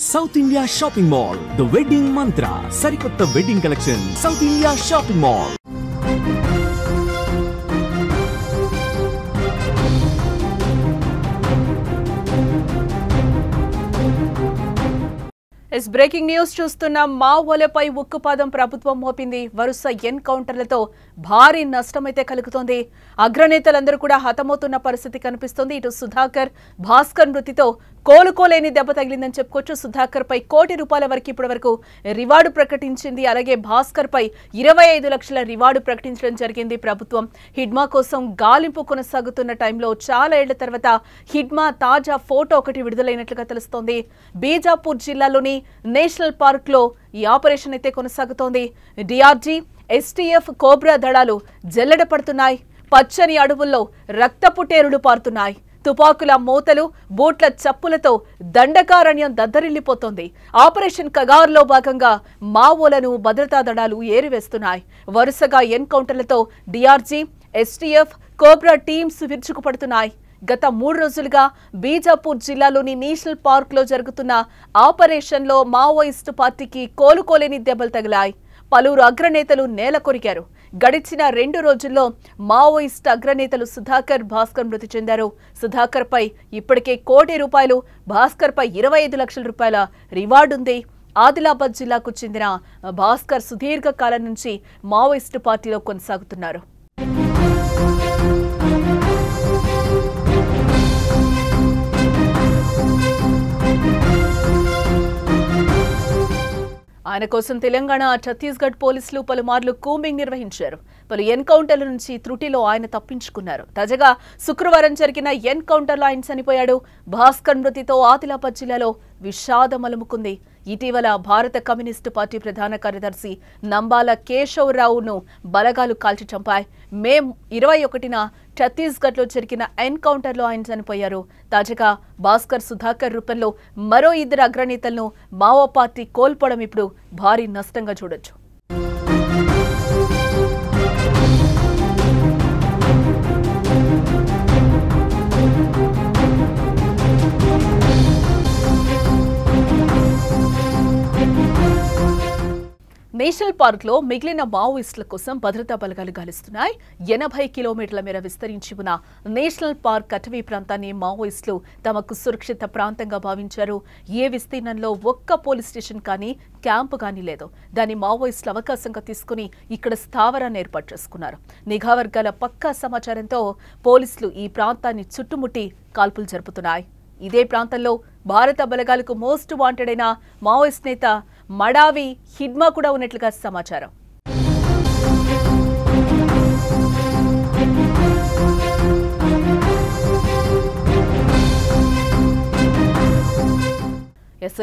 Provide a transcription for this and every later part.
South India Shopping Mall, The Wedding Mantra, Sarikotta Wedding Collection, South India Shopping Mall. इस breaking news చూస్తున్న మావోలపై ఉక్కుపాదం ప్రభుత్వం మోపింది వరుస ఎన్కౌంటర్లతో భారీ నష్టమైతే కలుగుతోంది అగ్రనేతలందరూ కూడా హతమవుతున్న పరిస్థితి కనిపిస్తుంది ఇటు సుధాకర్ భాస్కర్ మృతితో కోలుకోలేని దెబ్బ తగిలిందని చెప్పుకోవచ్చు సుధాకర్ పై కోటి రూపాయల వరకు ఇప్పటివరకు రివార్డు ప్రకటించింది అలాగే భాస్కర్ పై 25 లక్షల రివార్డు ప్రకటించడం జరిగింది ప్రభుత్వం హిడ్మా కోసం గాలింపు కొనసాగుతున్న టైంలో చాలా ఏళ్ల తర్వాత హిడ్మా తాజా ఫోటో ఒకటి విడుదలైనట్లుగా తెలుస్తోంది బీజాపూర్ జిల్లాలోని నేషనల్ పార్క్ లో ఈ ఆపరేషన్ అయితే కొనసాగుతోంది డిఆర్జీ ఎస్టీఎఫ్ కోబ్రా దళాలు జల్లెడ పడుతున్నాయి పచ్చని అడవుల్లో రక్తపుటేరులు పారుతున్నాయి తుపాకుల మోతలు బూట్ల చప్పులతో దండకారణ్యం దద్దరిల్లిపోతోంది ఆపరేషన్ కగార్లో భాగంగా మావోలను భద్రతా దళాలు ఏరివేస్తున్నాయి వరుసగా ఎన్కౌంటర్లతో డిఆర్జీ ఎస్టీఎఫ్ కోబ్రా టీమ్స్ విరుచుకుపడుతున్నాయి గత 3 రోజులుగా బీజాపూర్ జిల్లాలోని నేషనల్ పార్క్ లో జరుగుతున్న ఆపరేషన్లో మావోయిస్టు పార్టీకి కోలుకోలేని దెబ్బలు తగిలాయి పలువురు అగ్రనేతలు నేల కొరికారు గడిచిన 2 రోజుల్లో మావోయిస్ట్ అగ్రనేతలు సుధాకర్ భాస్కర్ మృతి చెందారు సుధాకర్ పై ఇప్పటికే కోటి రూపాయలు భాస్కర్ పై 25 లక్షల రూపాయల రివార్డు ఉంది ఆదిలాబాద్ జిల్లాకు చెందిన భాస్కర్ సుదీర్ఘ కాలం నుంచి మావోయిస్టు పార్టీలో కొనసాగుతున్నారు ఆయన కోసం తెలంగాణ ఛత్తీస్గఢ్ పోలీసులు పలుమార్లు కూంబింగ్ నిర్వహించారు పలు ఎన్కౌంటర్ల నుంచి త్రుటిలో ఆయన తప్పించుకున్నారు తాజాగా శుక్రవారం జరిగిన ఎన్కౌంటర్లో ఆయన చనిపోయాడు భాస్కర్ మృతితో ఆదిలాబాద్ జిల్లాలో విషాదం అలుముకుంది ఇటీవల భారత కమ్యూనిస్టు పార్టీ ప్రధాన కార్యదర్శి నంబాల కేశవరావును బలగాలు కాల్చి చంపాయి మే 21న ఛత్తీస్గఢ్లో జరిగిన ఎన్కౌంటర్లో ఆయన చనిపోయారు తాజాగా భాస్కర్ సుధాకర్ రూపంలో మరో 2 అగ్రనేతలను మావో పార్టీ కోల్పోవడం ఇప్పుడు భారీ నష్టంగా చూడొచ్చు నేషనల్ పార్క్ లో మిగిలిన మావోయిస్టుల కోసం భద్రతా బలగాలు గాలిస్తున్నాయి 80 కిలోమీటర్ల మేర విస్తరించి ఉన్న నేషనల్ పార్క్ అటవీ ప్రాంతాన్ని మావోయిస్టులు తమకు సురక్షిత ప్రాంతంగా భావించారు ఏ విస్తీర్ణంలో ఒక్క పోలీస్ స్టేషన్ కానీ క్యాంపు కానీ లేదు దాన్ని మావోయిస్టులు అవకాశంగా తీసుకుని ఇక్కడ స్థావరాన్ని ఏర్పాటు చేసుకున్నారు నిఘా వర్గాల పక్కా సమాచారంతో పోలీసులు ఈ ప్రాంతాన్ని చుట్టుముట్టి కాల్పులు జరుపుతున్నాయి ఇదే ప్రాంతంలో భారత బలగాలకు మోస్ట్ వాంటెడ్ అయిన మావోయిస్ట్ నేత మడావి హిడ్మా కూడా ఉన్నట్లుగా సమాచారం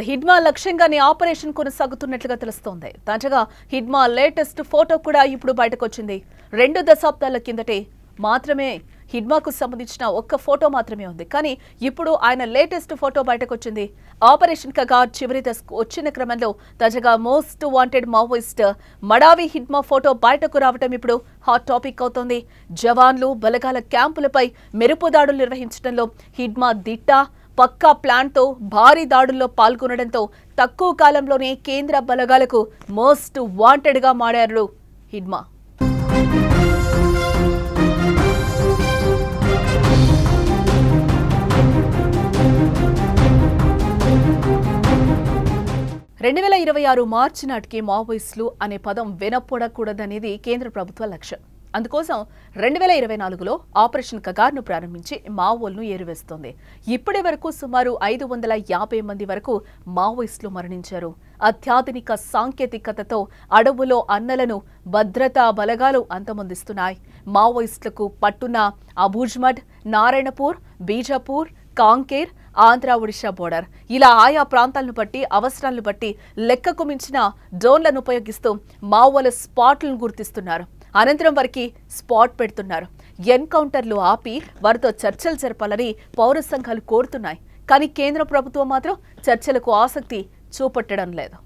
హిడ్మా లక్ష్యంగానే ఆపరేషన్ కొనసాగుతున్నట్లుగా తెలుస్తోంది తాజాగా హిడ్మా లేటెస్ట్ ఫోటో కూడా ఇప్పుడు బయటకు వచ్చింది 2 దశాబ్దాల కిందటే మాత్రమే హిడ్మాకు సంబంధించిన ఒక్క ఫోటో మాత్రమే ఉంది కానీ ఇప్పుడు ఆయన లేటెస్ట్ ఫోటో బయటకు వచ్చింది ఆపరేషన్ కగార్ చివరి దశకు వచ్చిన క్రమంలో తాజాగా most wanted Maoist Madavi Hidma photo బయటకు రావడం ఇప్పుడు హాట్ టాపిక్ అవుతోంది జవాన్లు బలగాల క్యాంపులపై మెరుపు దాడులు నిర్వహించడంలో హిడ్మా దిట్ట పక్కా ప్లాన్తో భారీ దాడుల్లో పాల్గొనడంతో తక్కువ కాలంలోనే కేంద్ర బలగాలకు మోస్ట్ వాంటెడ్గా మారారు హిడ్మా మార్చి నాటికి మావోయిస్టులు అనే పదం వినపడకూడదనేది కేంద్ర ప్రభుత్వ లక్ష్యం అందుకోసం 2024లో ఆపరేషన్ కగార్ను ప్రారంభించి మావోలను ఏరివేస్తోంది ఇప్పటి వరకు సుమారు 550 మంది వరకు మావోయిస్టులు మరణించారు అత్యాధునిక సాంకేతికతతో అడవులో అన్నలను భద్రతా బలగాలు అంతమొందిస్తున్నాయి మావోయిస్టులకు పట్టున్న అబూజ్మడ్ నారాయణపూర్ బీజాపూర్ కాంకేర్ ఆంధ్ర ఒడిశా బోర్డర్ ఇలా ఆయా ప్రాంతాలను బట్టి అవసరాలను బట్టి లెక్కకు మించిన డ్రోన్లను ఉపయోగిస్తూ మావోల స్పాట్లను గుర్తిస్తున్నారు అనంతరం వారికి స్పాట్ పెడుతున్నారు ఎన్కౌంటర్లు ఆపి వారితో చర్చలు జరపాలని పౌర సంఘాలు కోరుతున్నాయి కానీ కేంద్ర ప్రభుత్వం మాత్రం చర్చలకు ఆసక్తి చూపట్టడం లేదు